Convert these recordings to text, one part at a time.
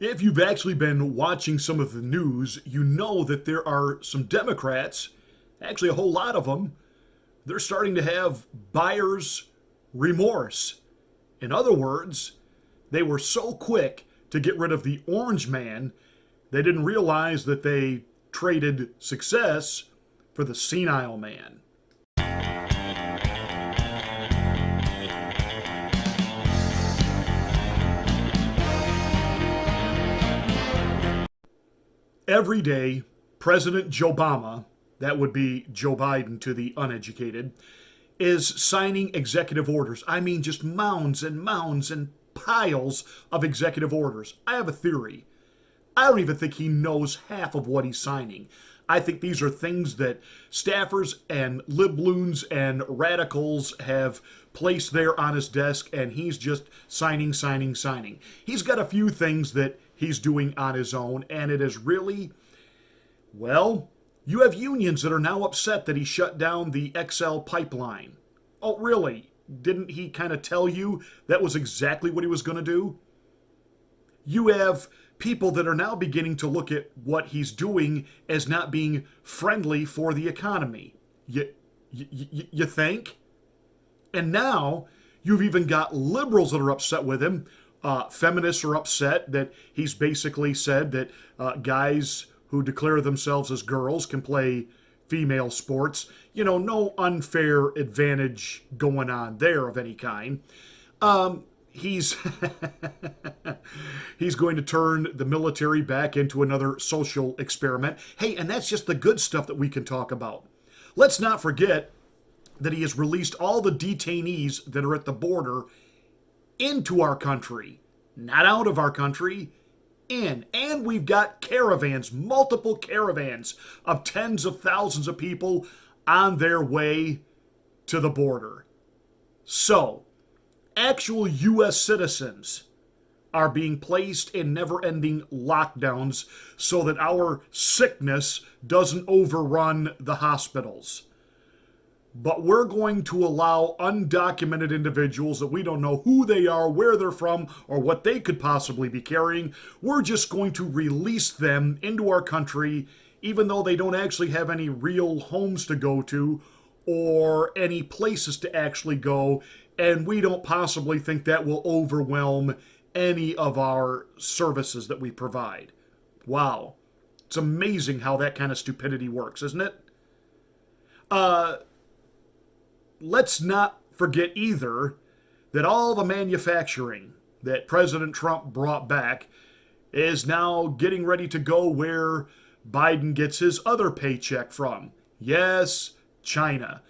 If you've actually been watching some of the news, you know that there are some Democrats, actually a whole lot of them, they're starting to have buyer's remorse. In other words, they were so quick to get rid of the orange man, they didn't realize that they traded success for the senile man. Every day, President Joe Bamba, that would be Joe Biden to the uneducated, is signing executive orders. I mean, just mounds and mounds and piles of executive orders. I have a theory. I don't even think he knows half of what he's signing. I think these are things that staffers and libloons and radicals have placed there on his desk, and he's just signing, signing, signing. He's got a few things that he's doing on his own, and it is really, well, you have unions that are now upset that he shut down the XL pipeline. Oh, really? Didn't he kind of tell you that was exactly what he was going to do? You have people that are now beginning to look at what he's doing as not being friendly for the economy. You think? And now you've even got liberals that are upset with him. Feminists are upset that he's basically said that guys who declare themselves as girls can play female sports. You know, no unfair advantage going on there of any kind. He's he's going to turn the military back into another social experiment. Hey, and that's just the good stuff that we can talk about. Let's not forget that he has released all the detainees that are at the border into our country, not out of our country, in. And we've got caravans, multiple caravans of tens of thousands of people on their way to the border. So, actual U.S. citizens are being placed in never-ending lockdowns so that our sickness doesn't overrun the hospitals. But we're going to allow undocumented individuals that we don't know who they are, where they're from, or what they could possibly be carrying. We're just going to release them into our country, even though they don't actually have any real homes to go to or any places to actually go. And we don't possibly think that will overwhelm any of our services that we provide. Wow. It's amazing how that kind of stupidity works, isn't it? Let's not forget either that all the manufacturing that President Trump brought back is now getting ready to go where Biden gets his other paycheck from. Yes, China.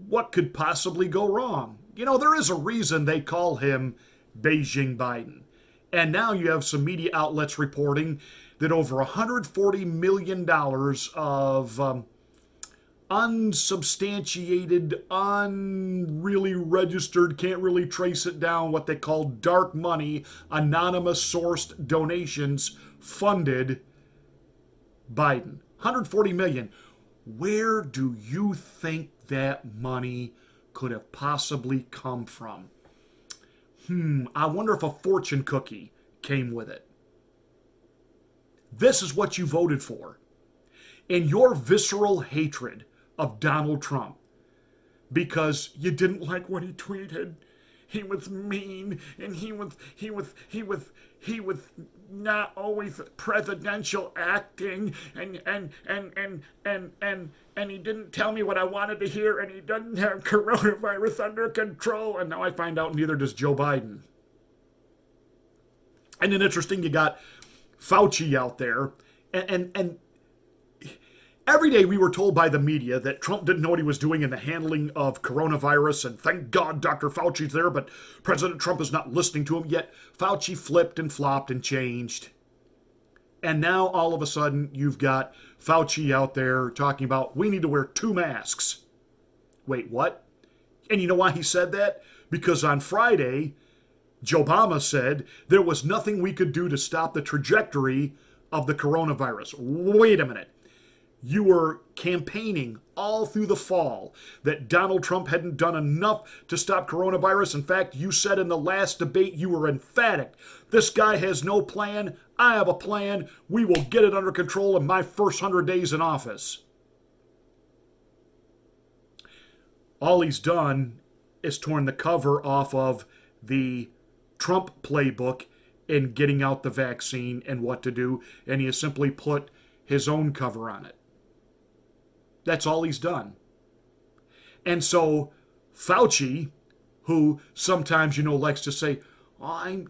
What could possibly go wrong? You know, there is a reason they call him Beijing Biden. And now you have some media outlets reporting that over $140 million of unsubstantiated, unreally registered, can't really trace it down, what they call dark money, anonymous sourced donations funded Biden. 140 million. Where do you think that money could have possibly come from? I wonder if a fortune cookie came with it. This is what you voted for. In your visceral hatred of Donald Trump, because you didn't like what he tweeted. He was mean, and he was not always presidential acting, and he didn't tell me what I wanted to hear, and he doesn't have coronavirus under control, and now I find out neither does Joe Biden. And then interesting, you got Fauci out there, and every day we were told by the media that Trump didn't know what he was doing in the handling of coronavirus, and thank God Dr. Fauci's there, but President Trump is not listening to him. Yet Fauci flipped and flopped and changed. And now all of a sudden you've got Fauci out there talking about we need to wear 2 masks. Wait, what? And you know why he said that? Because on Friday, Joe Bamba said there was nothing we could do to stop the trajectory of the coronavirus. Wait a minute. You were campaigning all through the fall that Donald Trump hadn't done enough to stop coronavirus. In fact, you said in the last debate you were emphatic. This guy has no plan. I have a plan. We will get it under control in my first 100 days in office. All he's done is torn the cover off of the Trump playbook in getting out the vaccine and what to do, and he has simply put his own cover on it. That's all he's done. And so Fauci, who sometimes, likes to say, I'm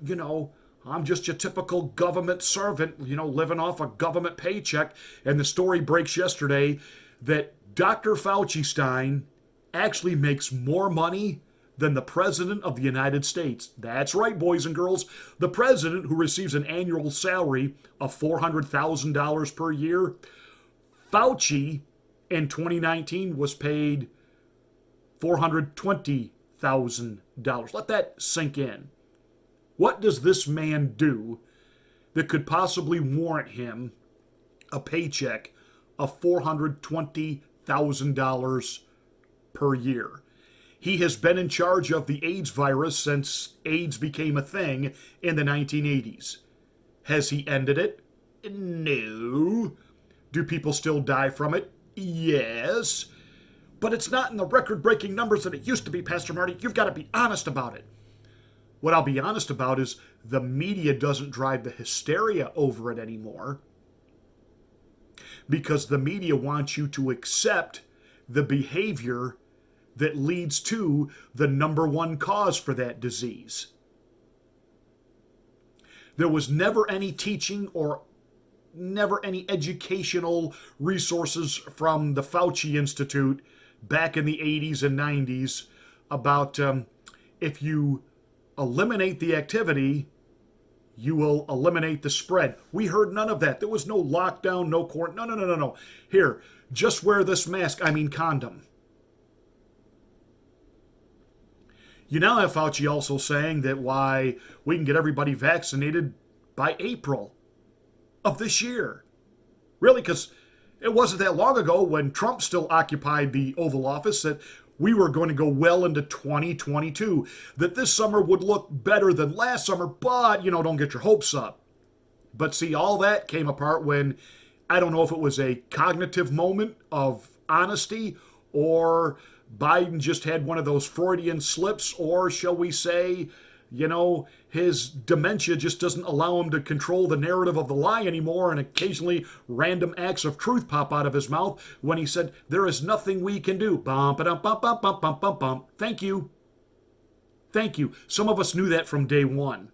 just your typical government servant, living off a government paycheck. And the story breaks yesterday that Dr. Fauci Stein actually makes more money than the President of the United States. That's right, boys and girls. The President, who receives an annual salary of $400,000 per year, Fauci in 2019 was paid $420,000. Let that sink in. What does this man do that could possibly warrant him a paycheck of $420,000 per year? He has been in charge of the AIDS virus since AIDS became a thing in the 1980s. Has he ended it? No. Do people still die from it? Yes. But it's not in the record-breaking numbers that it used to be, Pastor Marty. You've got to be honest about it. What I'll be honest about is the media doesn't drive the hysteria over it anymore, because the media wants you to accept the behavior that leads to the number one cause for that disease. There was never any teaching or never any educational resources from the Fauci Institute back in the 80s and 90s about if you eliminate the activity, you will eliminate the spread. We heard none of that. There was no lockdown, no quarantine. No. Here, just wear this mask. I mean condom. You now have Fauci also saying that we can get everybody vaccinated by April of this year. Really, because it wasn't that long ago when Trump still occupied the Oval Office that we were going to go well into 2022, that this summer would look better than last summer, but, don't get your hopes up. But see, all that came apart when, I don't know if it was a cognitive moment of honesty or Biden just had one of those Freudian slips, or shall we say, his dementia just doesn't allow him to control the narrative of the lie anymore, and occasionally random acts of truth pop out of his mouth when he said, there is nothing we can do. Bum, ba-dum, bum, bum, bum, bum, bum, bum. Thank you. Thank you. Some of us knew that from day one.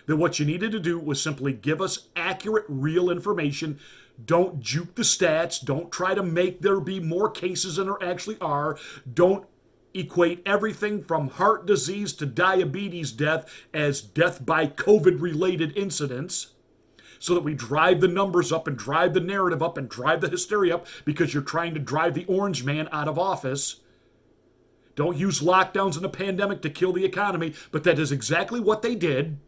That what you needed to do was simply give us accurate, real information. Don't juke the stats. Don't try to make there be more cases than there actually are. Don't equate everything from heart disease to diabetes death as death by COVID-related incidents, so that we drive the numbers up and drive the narrative up and drive the hysteria up because you're trying to drive the orange man out of office. Don't use lockdowns in a pandemic to kill the economy, but that is exactly what they did.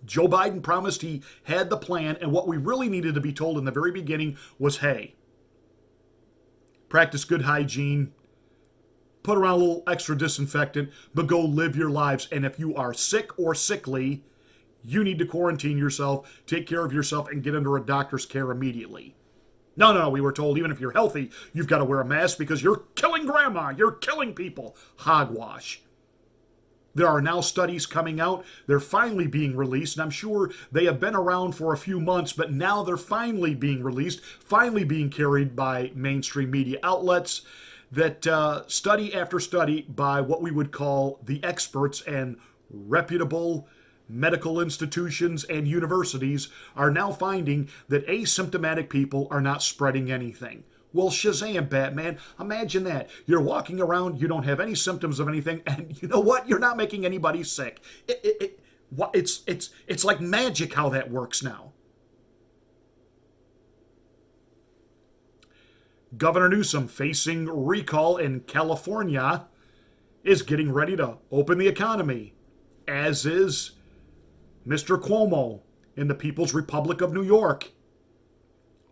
Joe Biden promised he had the plan, and what we really needed to be told in the very beginning was, hey, practice good hygiene, put around a little extra disinfectant, but go live your lives. And if you are sick or sickly, you need to quarantine yourself, take care of yourself, and get under a doctor's care immediately. No, we were told even if you're healthy, you've got to wear a mask because you're killing grandma, you're killing people. Hogwash. There are now studies coming out. They're finally being released, and I'm sure they have been around for a few months, but now they're finally being released, finally being carried by mainstream media outlets, that study after study by what we would call the experts and reputable medical institutions and universities are now finding that asymptomatic people are not spreading anything. Well, Shazam, Batman. Imagine that. You're walking around, you don't have any symptoms of anything, and you know what? You're not making anybody sick. It's like magic how that works now. Governor Newsom, facing recall in California, is getting ready to open the economy, as is Mr. Cuomo in the People's Republic of New York.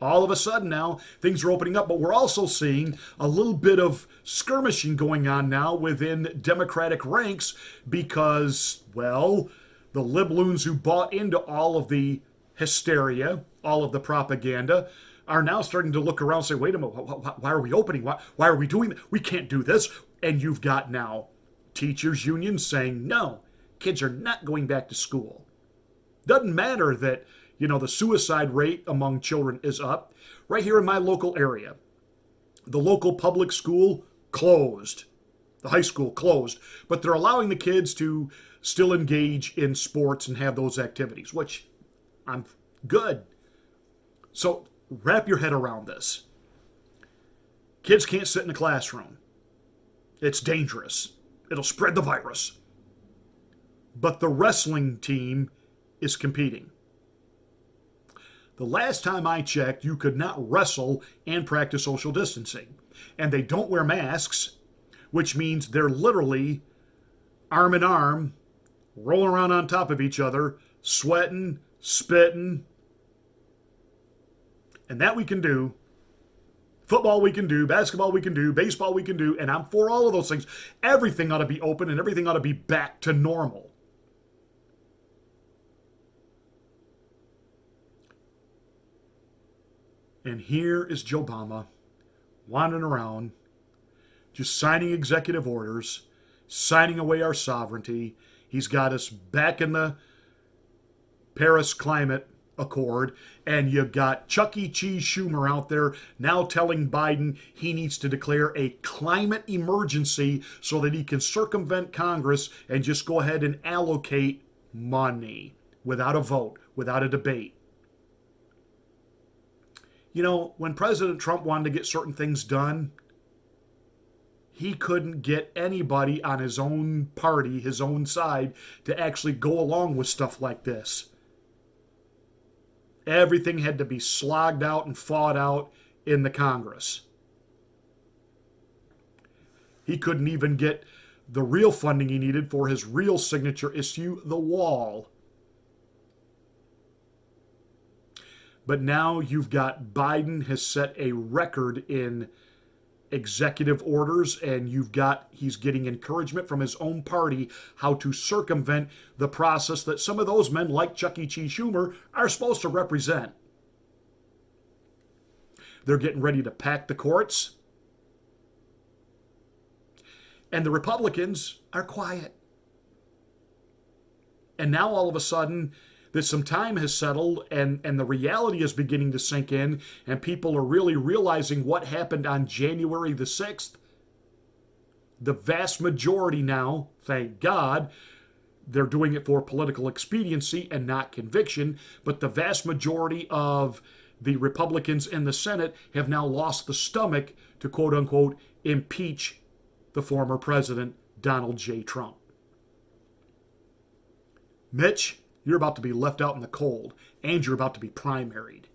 All of a sudden now, things are opening up, but we're also seeing a little bit of skirmishing going on now within Democratic ranks because, well, the libloons who bought into all of the hysteria, all of the propaganda, are now starting to look around and say, wait a minute, why are we opening? Why are we doing that? We can't do this. And you've got now teachers' unions saying, no, kids are not going back to school. Doesn't matter that, the suicide rate among children is up. Right here in my local area, the local public school closed. The high school closed. But they're allowing the kids to still engage in sports and have those activities, which I'm good. So wrap your head around this. Kids can't sit in a classroom. It's dangerous. It'll spread the virus. But the wrestling team is competing. The last time I checked, you could not wrestle and practice social distancing. And they don't wear masks, which means they're literally arm in arm, rolling around on top of each other, sweating, spitting. And that we can do. Football we can do, basketball we can do, baseball we can do, and I'm for all of those things. Everything ought to be open and everything ought to be back to normal. And here is Joe Bamba wandering around, just signing executive orders, signing away our sovereignty. He's got us back in the Paris Climate Accord, and you've got Chuck E. Cheese Schumer out there now telling Biden he needs to declare a climate emergency so that he can circumvent Congress and just go ahead and allocate money without a vote, without a debate. When President Trump wanted to get certain things done, he couldn't get anybody on his own party, his own side, to actually go along with stuff like this. Everything had to be slogged out and fought out in the Congress. He couldn't even get the real funding he needed for his real signature issue, the wall. But now you've got Biden has set a record in executive orders, and he's getting encouragement from his own party how to circumvent the process that some of those men, like Chuck E. Cheese Schumer, are supposed to represent. They're getting ready to pack the courts, and the Republicans are quiet. And now all of a sudden, that some time has settled and the reality is beginning to sink in, and people are really realizing what happened on January the 6th. The vast majority now, thank God, they're doing it for political expediency and not conviction, but the vast majority of the Republicans in the Senate have now lost the stomach to quote-unquote impeach the former president, Donald J. Trump. Mitch, you're about to be left out in the cold, and you're about to be primaried.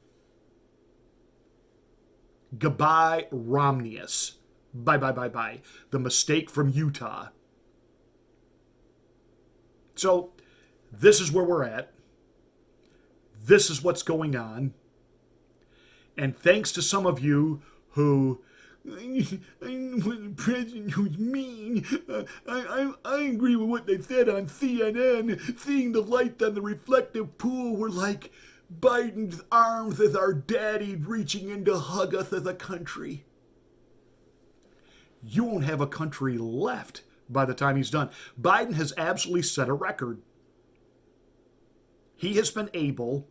Goodbye, Romneyus. Bye, bye, bye, bye. The mistake from Utah. So, this is where we're at. This is what's going on. And thanks to some of you who president who's mean. I agree with what they said on CNN. Seeing the light on the reflective pool were like Biden's arms as our daddy reaching in to hug us as a country. You won't have a country left by the time he's done. Biden has absolutely set a record. He has been able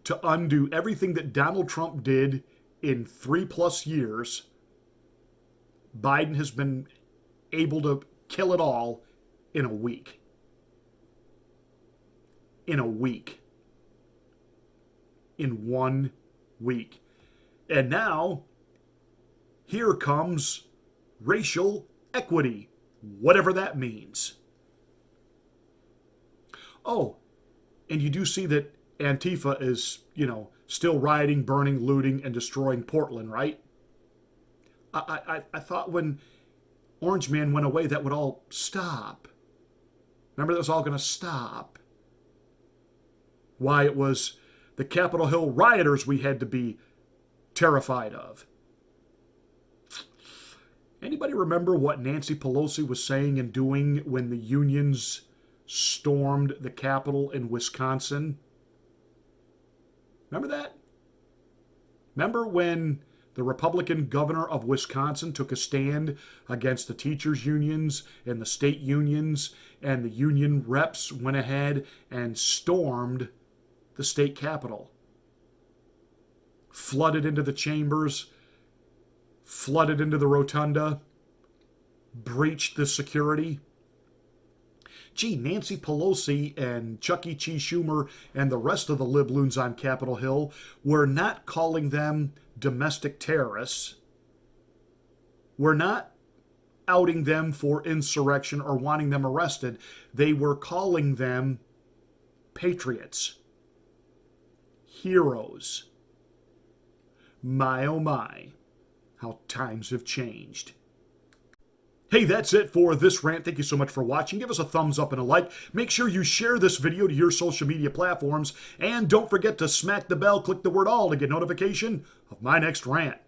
to undo everything that Donald Trump did in 3+ years. Biden has been able to kill it all in a week. In a week. In 1 week. And now, here comes racial equity, whatever that means. Oh, and you do see that Antifa is, still rioting, burning, looting, and destroying Portland, right? I thought when Orange Man went away, that would all stop. Remember, that was all going to stop. Why, it was the Capitol Hill rioters we had to be terrified of. Anybody remember what Nancy Pelosi was saying and doing when the unions stormed the Capitol in Wisconsin? Remember that? Remember when the Republican governor of Wisconsin took a stand against the teachers' unions and the state unions, and the union reps went ahead and stormed the state capitol? Flooded into the chambers, flooded into the rotunda, breached the security. Gee, Nancy Pelosi and Chuck E. Cheese Schumer and the rest of the libloons on Capitol Hill were not calling them domestic terrorists. We're not outing them for insurrection or wanting them arrested. They were calling them patriots, heroes. My, oh my, how times have changed. Hey, that's it for this rant. Thank you so much for watching. Give us a thumbs up and a like. Make sure you share this video to your social media platforms. And don't forget to smack the bell, click the word all to get notification of my next rant.